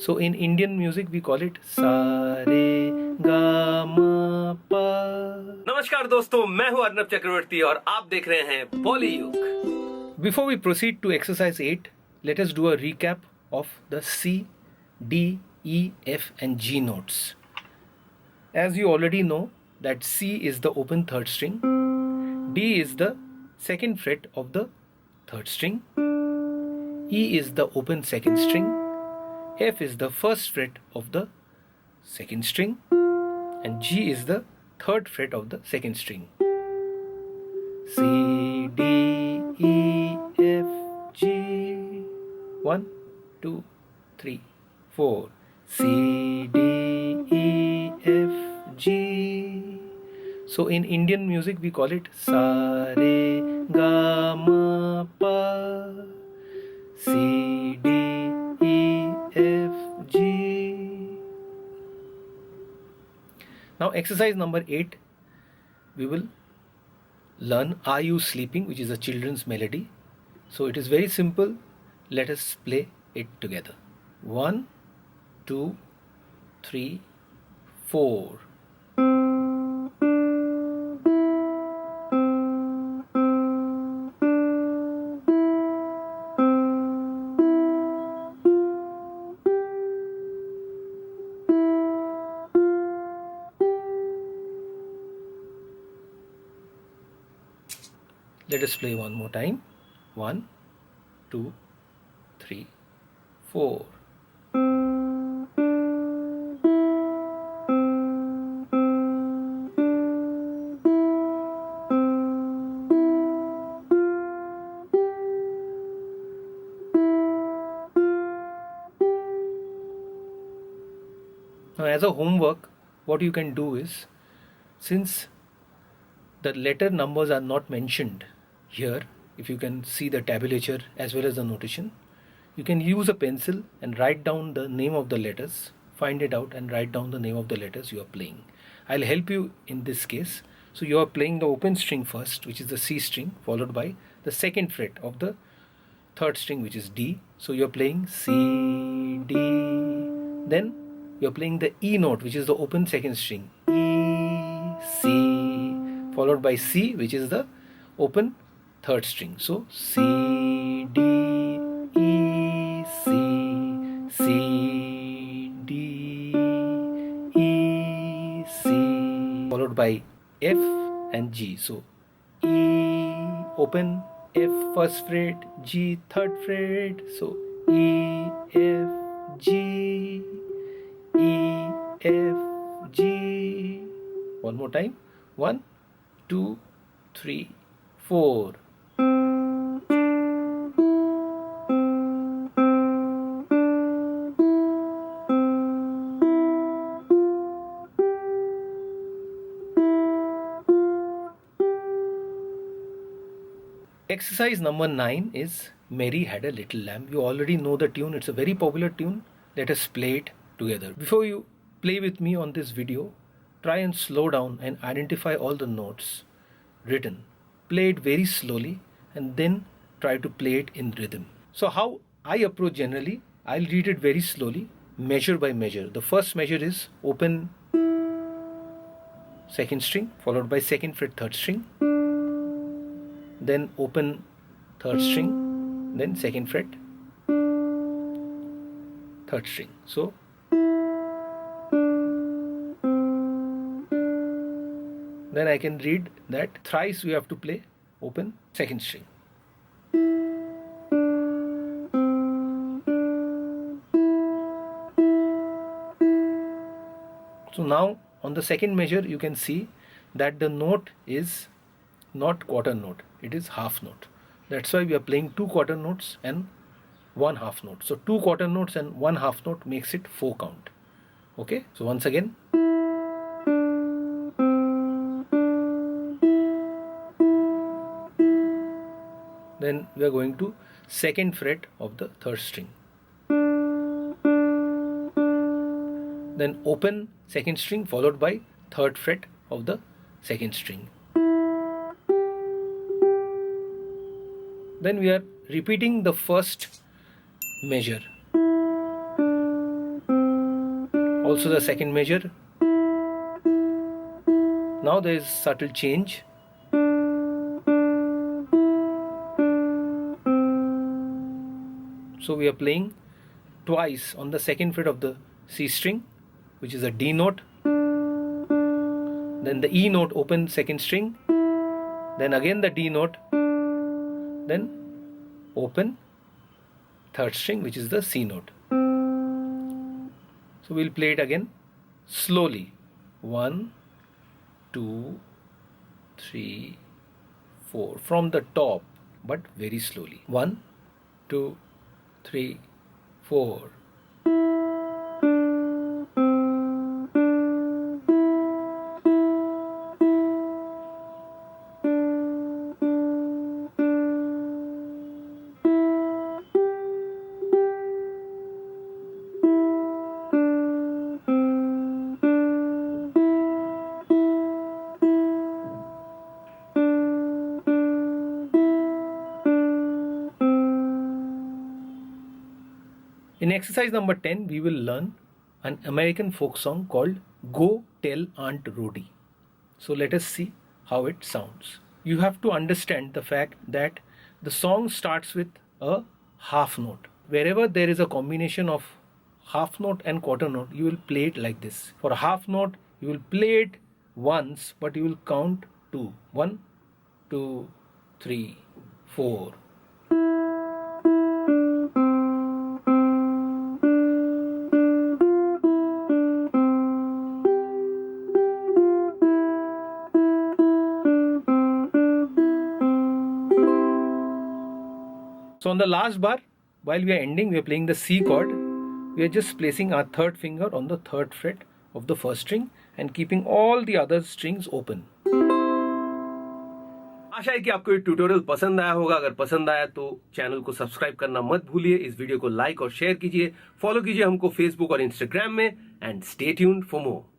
So in Indian music we call it sa re ga ma pa. नमस्कार दोस्तों, मैं हूं अर्नब चक्रवर्ती और आप देख रहे हैं Bollywood. Before we proceed to exercise 8, let us do a recap of the C, D, E, F and G notes. As you already know that C is the open third string, D is the second fret of the third string, E is the open second string, F is the first fret of the second string and G is the third fret of the second string. C, D, E, F, G. 1, 2, 3, 4. C, D, E, F, G. So in Indian music we call it sa re ga ma pa. C, D, E, F, G. Now exercise number 8, we will learn Are You Sleeping, which is a children's melody. So it is very simple. Let us play it together. 1, 2, 3, 4. Let us play one more time. 1, 2, 3, 4. Now as a homework, what you can do is, since the letter numbers are not mentioned here, if you can see the tabulature as well as the notation, you can use a pencil and write down the name of the letters, find it out and write down the name of the letters you are playing. I'll help you in this case. So you are playing the open string first, which is the C string, followed by the second fret of the third string, which is D. So you're playing C, D, then you're playing the E note, which is the open second string, E, C, followed by C, which is the open third string. So C, D, E, C, C, D, E, C, followed by F and G. So E, open, F first fret, G third fret. So E, F, G, E, F, G. One more time. 1, 2, 3, 4. Exercise number 9 is Mary Had a Little Lamb. You already know the tune. It's a very popular tune. Let us play it together. Before you play with me on this video, try and slow down and identify all the notes written. Play it very slowly and then try to play it in rhythm. So how I approach generally, I'll read it very slowly, measure by measure. The first measure is open second string followed by second fret third string, then open third string, then second fret third string. So then I can read that thrice we have to play open second string. So now on the second measure you can see that the note is not quarter note, it is half note. That's why we are playing 2 quarter notes and 1 half note. So 2 quarter notes and 1 half note makes it 4 count. Okay, so once again. Then we are going to second fret of the third string. Then open second string followed by third fret of the second string. Then we are repeating the first measure. Also the second measure. Now there is subtle change. So we are playing twice on the second fret of the C string, which is a D note, then the E note open second string, then again the D note, then open third string, which is the C note. So we'll play it again slowly. 1, 2, 3, 4 from the top, but very slowly. 1, 2, 3, 4. In exercise number 10, we will learn an American folk song called Go Tell Aunt Rhody. So let us see how it sounds. You have to understand the fact that the song starts with a half note. Wherever there is a combination of half note and quarter note, you will play it like this. For a half note, you will play it once, but you will count 2. 1, 2, 3, 4. So on the last bar, while we are ending, we are playing the C chord. We are just placing our third finger on the third fret of the first string and keeping all the other strings open. आशा है कि आपको ये tutorial पसंद आया होगा। अगर पसंद आया तो चैनल को सब्सक्राइब करना मत भूलिए। इस वीडियो को लाइक और शेयर कीजिए। फॉलो कीजिए हमको फेसबुक और इंस्टाग्राम में and stay tuned for more.